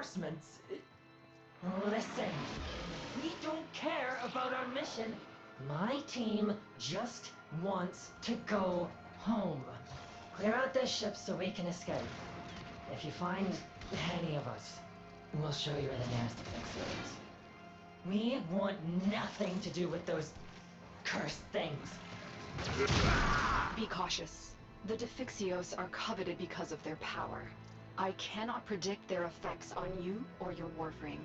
reinforcements. Listen, we don't care about our mission. My team just wants to go home. Clear out this ship so we can escape. If you find any of us, we'll show you where the nearest fix is. We want nothing to do with those cursed things. Be cautious. The Defixios are coveted because of their power. I cannot predict their effects on you or your Warframe.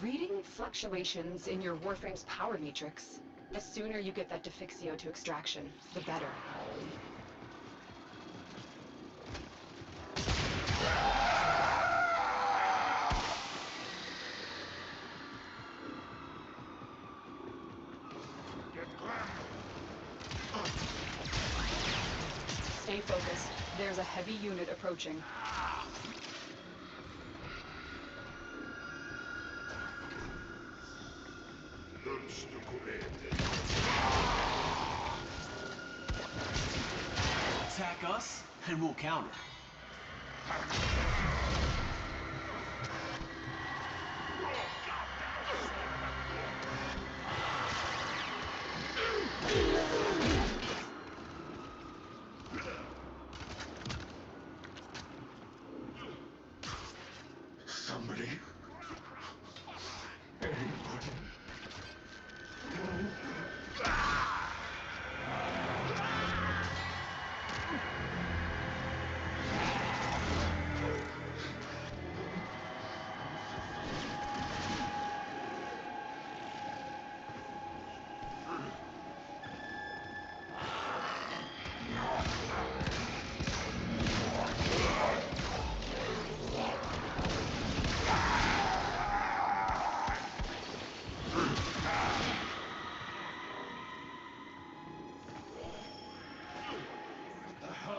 Reading fluctuations in your Warframe's power matrix. The sooner you get that Defixio to extraction, the better. Stay focused. There's a heavy unit approaching. Attack us, and we'll counter. Somebody. Anybody.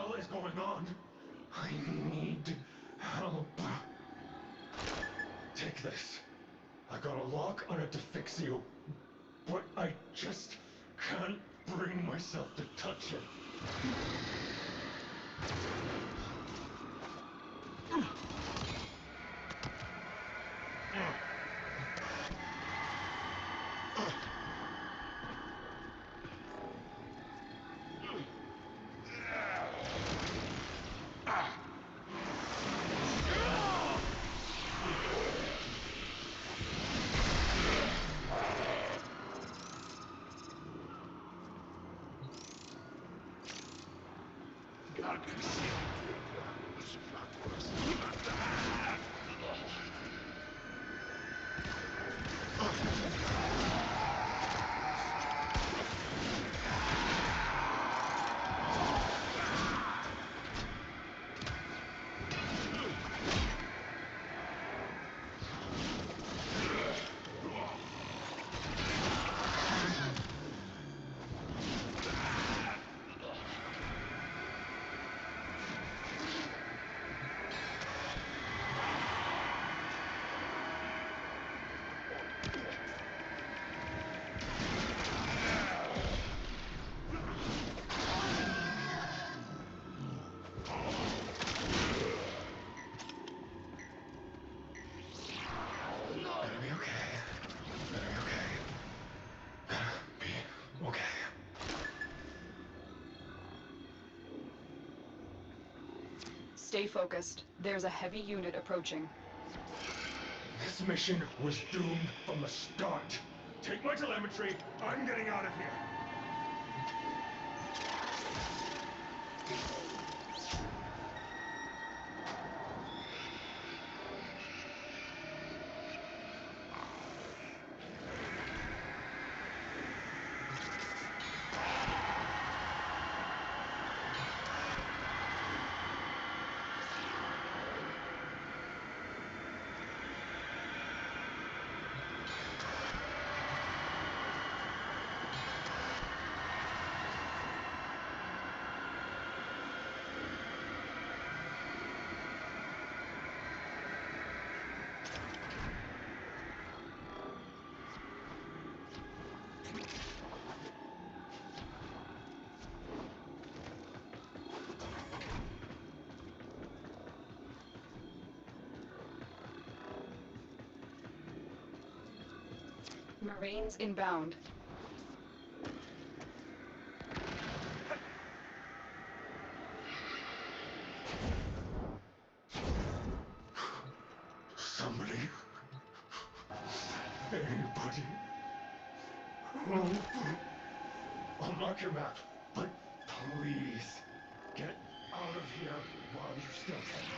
What is going on? I need help. Take this. I got a lock on a Defixio, but I just can't bring myself to touch it. Stay focused. There's a heavy unit approaching. This mission was doomed from the start. Take my telemetry. I'm getting out of here. Marines inbound. Somebody. Anybody. Help. I'll mark your map, but please get out of here while you still can.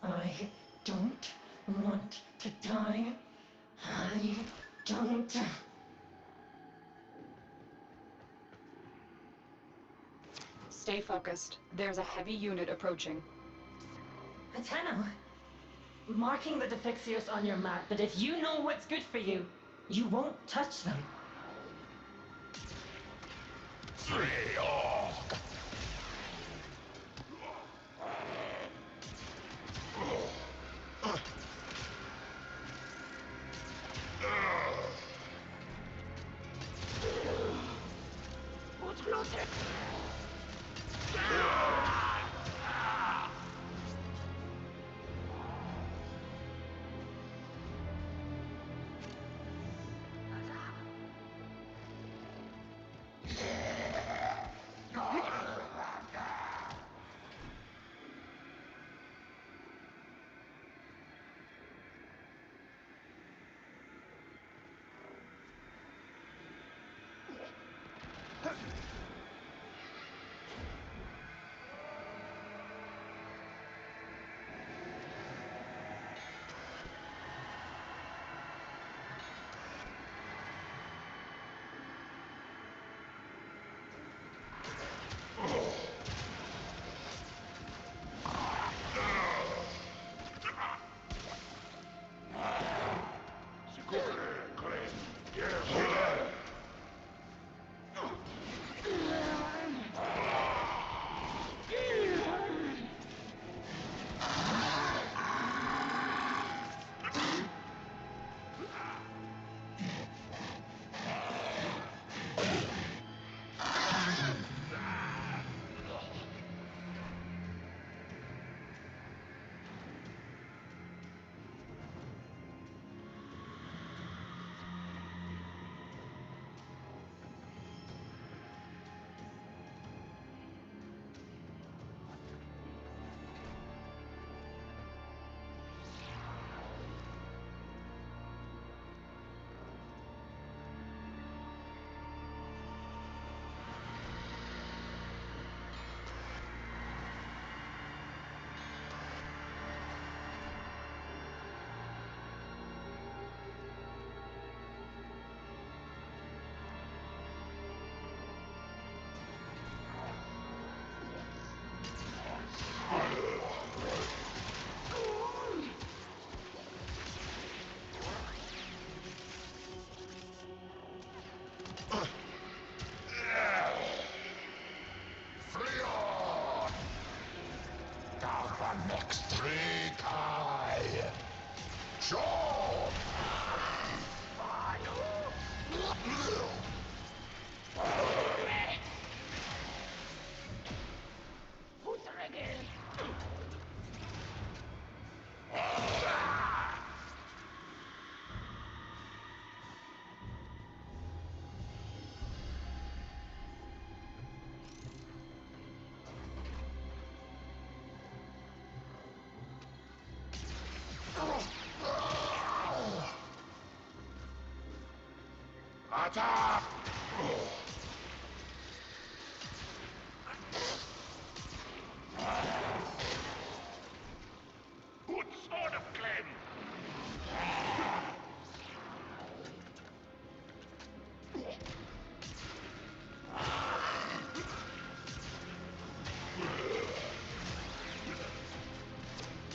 I don't want to die. I don't. Stay focused. There's a heavy unit approaching. Pateno, marking the Defixios on your map, but if you know what's good for you, you won't touch them.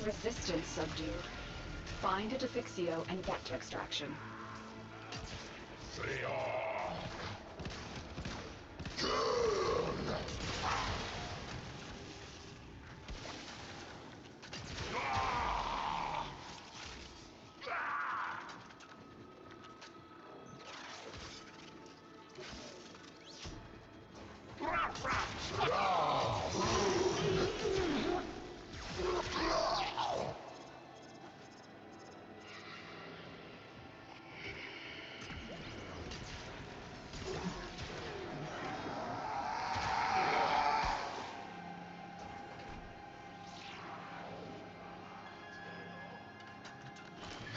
Resistance subdued. Find a Defixio and get to extraction.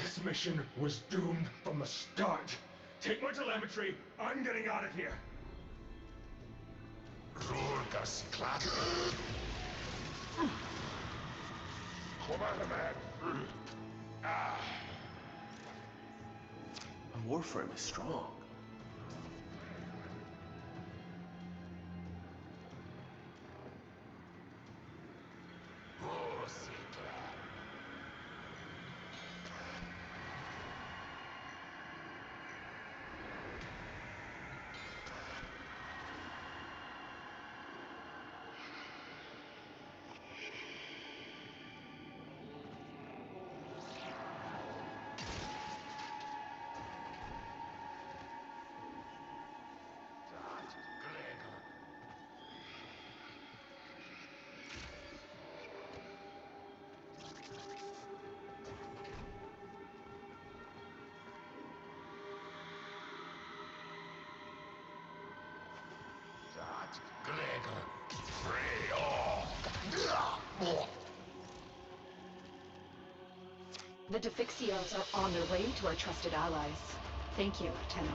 This mission was doomed from the start. Take my telemetry. I'm getting out of here. A Warframe is strong. The Defixios are on their way to our trusted allies. Thank you, Tenno.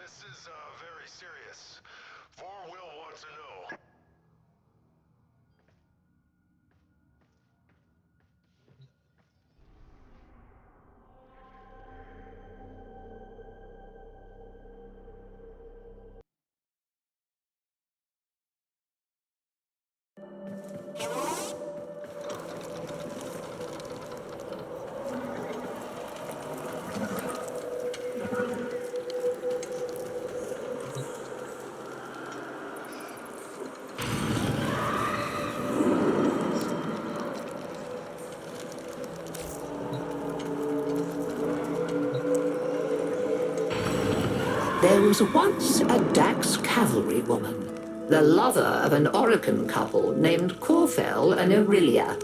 This is very serious. Will wants to know. There was once a Dax cavalry woman, the lover of an Orokin couple named Corfel and Aurelia.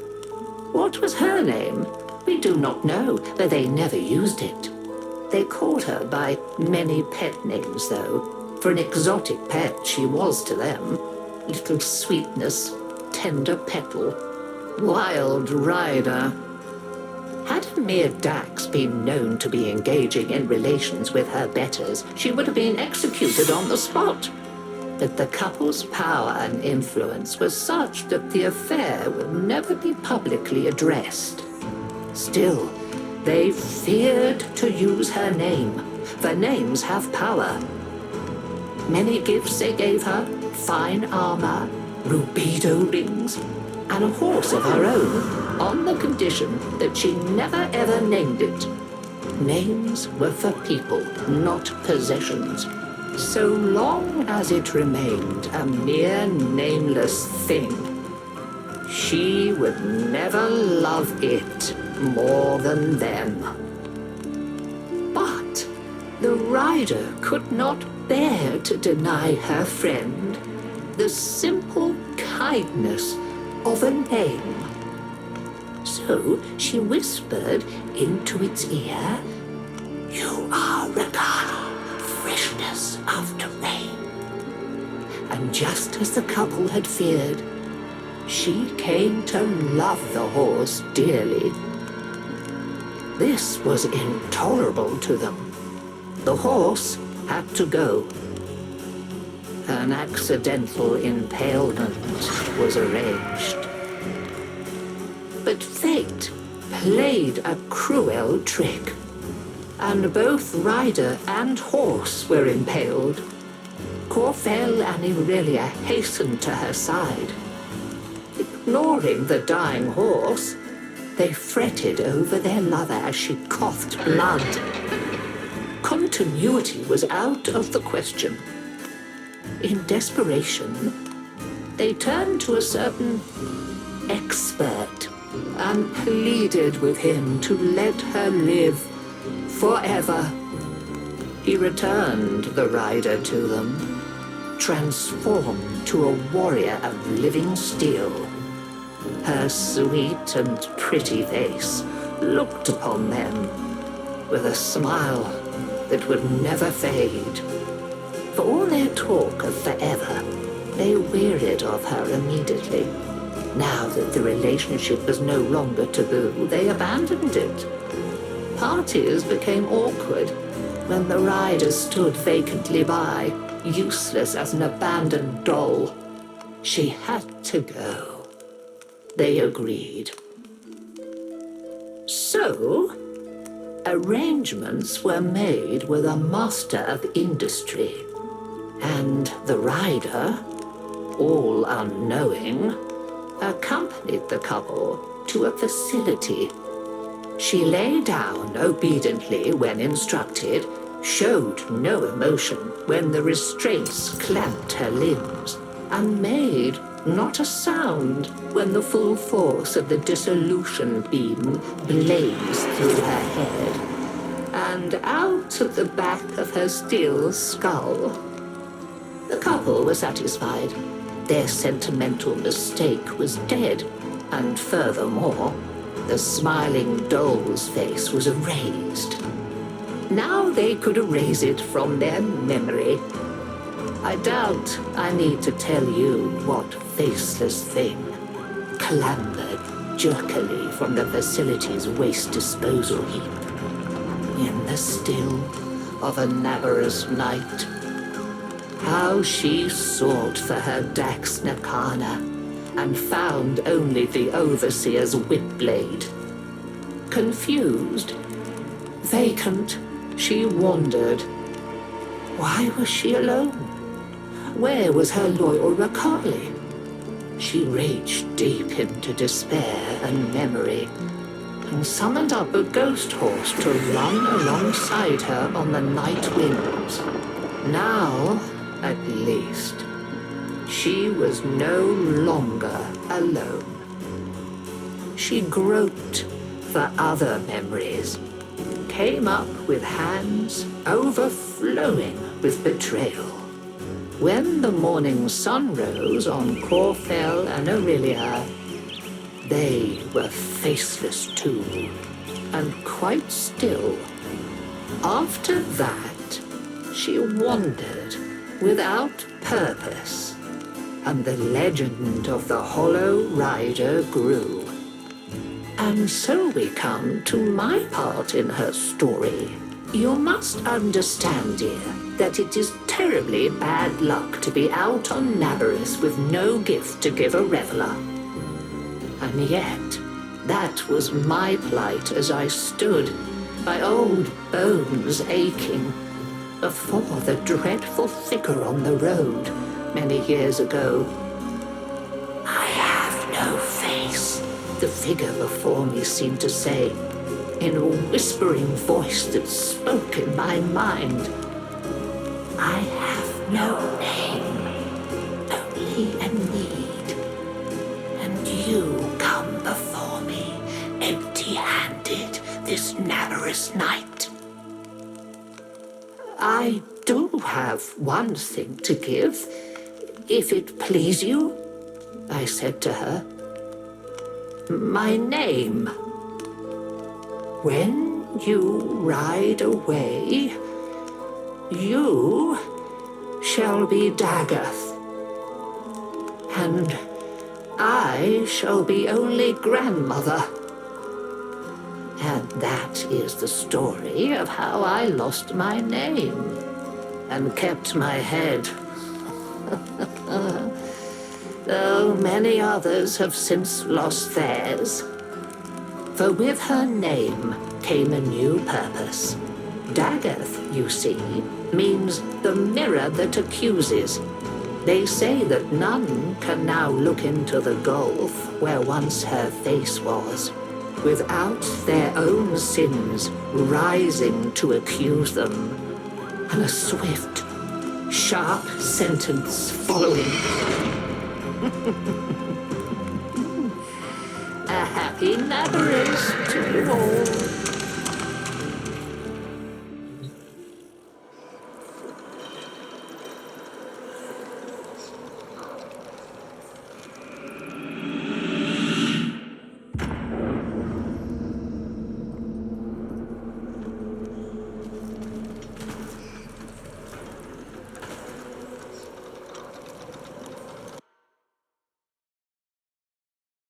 What was her name? We do not know, but they never used it. They called her by many pet names, though. For an exotic pet she was to them. Little Sweetness, Tender Petal, Wild Rider. Had Mere Dax been known to be engaging in relations with her betters, she would have been executed on the spot. But the couple's power and influence was such that the affair would never be publicly addressed. Still, they feared to use her name, for names have power. Many gifts they gave her, fine armor, rubido rings, and a horse of her own, on the condition that she never ever named it. Names were for people, not possessions. So long as it remained a mere nameless thing, she would never love it more than them. But the rider could not bear to deny her friend the simple kindness of a name. So she whispered into its ear, "You are Regala, freshness after rain." And just as the couple had feared, she came to love the horse dearly. This was intolerable to them. The horse had to go. An accidental impalement was arranged. But fate played a cruel trick, and both rider and horse were impaled. Corfel and Irelia hastened to her side. Ignoring the dying horse, they fretted over their lover as she coughed blood. Continuity was out of the question. In desperation, they turned to a certain expert and pleaded with him to let her live forever. He returned the rider to them, transformed to a warrior of living steel. Her sweet and pretty face looked upon them with a smile that would never fade. For all their talk of forever, they wearied of her immediately. Now that the relationship was no longer taboo, they abandoned it. Parties became awkward when the rider stood vacantly by, useless as an abandoned doll. She had to go. They agreed. So, arrangements were made with a master of industry, and the rider, all unknowing, accompanied the couple to a facility. She lay down obediently when instructed, showed no emotion when the restraints clamped her limbs, and made not a sound when the full force of the dissolution beam blazed through her head and out of the back of her steel skull. The couple were satisfied. Their sentimental mistake was dead, and furthermore, the smiling doll's face was erased. Now they could erase it from their memory. I doubt I need to tell you what faceless thing clambered jerkily from the facility's waste disposal heap in the still of an avaricious night. How she sought for her Dax Nakana and found only the overseer's whip-blade. Confused, vacant, she wandered. Why was she alone? Where was her loyal Rakali? She raged deep into despair and memory, and summoned up a ghost horse to run alongside her on the night winds. Now, at least, she was no longer alone. She groped for other memories, came up with hands overflowing with betrayal. When the morning sun rose on Corfel and Aurelia, they were faceless too, and quite still. After that, she wandered without purpose, and the legend of the Hollow Rider grew. And so we come to my part in her story. You must understand, dear, that it is terribly bad luck to be out on Nabarus with no gift to give a reveler. And yet, that was my plight as I stood, my old bones aching, before the dreadful figure on the road many years ago. I have no face, the figure before me seemed to say, in a whispering voice that spoke in my mind. I have no name, only a need, and you come before me, empty-handed, this Nabarus night. I do have one thing to give, if it please you, I said to her. My name. When you ride away, you shall be Dagoth, and I shall be only grandmother. And that is the story of how I lost my name and kept my head. Though many others have since lost theirs. For with her name came a new purpose. Dagoth, you see, means the mirror that accuses. They say that none can now look into the gulf where once her face was, without their own sins rising to accuse them, and a swift, sharp sentence following. A happy Nabarus to you all.